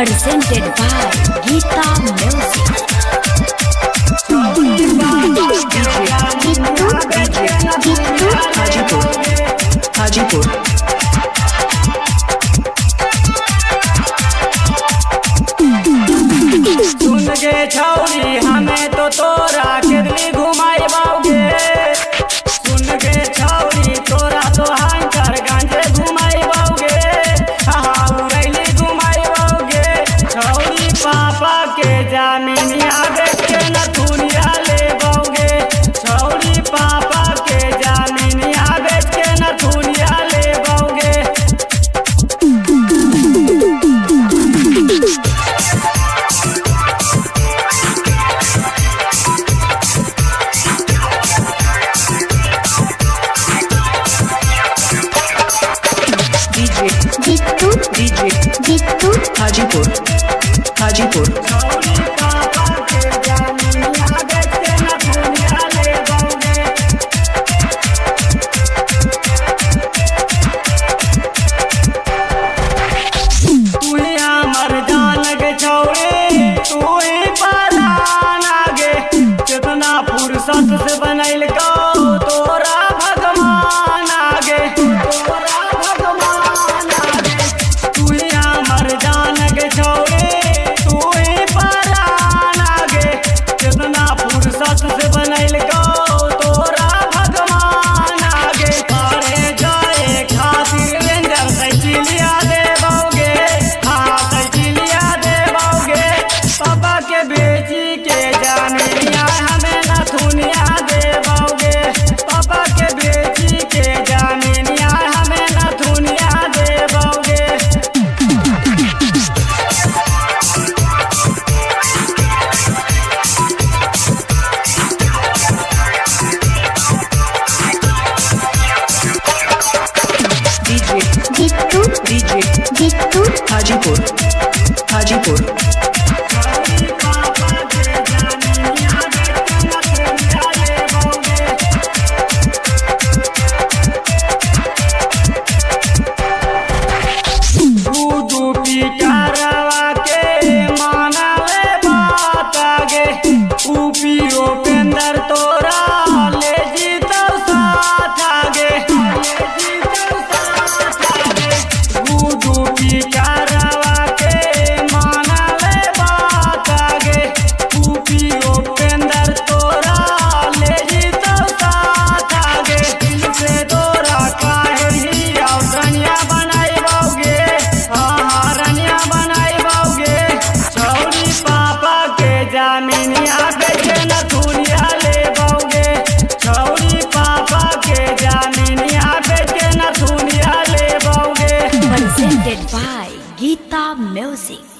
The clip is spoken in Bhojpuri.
presented by Geeta Music. Hajipur सुन गे छौरी हमें तो तोरा कितनी घुमाई बाओगे। सुन गे छौरी तोरा तो हंकर गांजे घुमाई बाओगे। हाँ उड़ैली घुमाई बाओगे। छौरी पापा के जामिनिया बेच के नथुनिया ले बाओगे। छौरी पापा के जामिनिया बेच के नथुनिया ले बाओगे। जीतू हाजीपुर के जामिनिया बेच के नथुनिया ले बाओगे। तू ही हमर जान गे छौरी तू ही परान आगे। कितना फुर्सत से बनैल को तोरा भगवान आगे। तोरा भगवान आगे तू ही हमर जान गे छौरी तू ही परान आगे। कितना फुर्सत से बनैल को तोरा भगवान आगे। अरे जाए खातिर रेंजर साइकिलिया देबोगे। हाँ साइकिलिया देबोगे। पापा के बेची के जामिनिया हमें नथुनिया देबोगे। पापा के बेची के जामिनिया हमें नथुनिया देबोगे। जीतू हाजीपुर दूधू पी करवा के मानले बात आगे। ऊपी उपेंद्र तोरा ले जीतो साथ आगे। दूधू पी करवा के मानले बात आगे। ऊपी उपेंद्र तोरा ले जीतो साथ आगे। दिल से तोरा काहे ही रनिया बनाई बाओगे। हाँ रनिया बनाई बाओगे। छौरी पापा के जामिनिया बेच के नथुनिया ले बाओगे। छौरी पापा के जामिनिया बेच के नथुनिया ले बाओगे। presented by Geeta Music.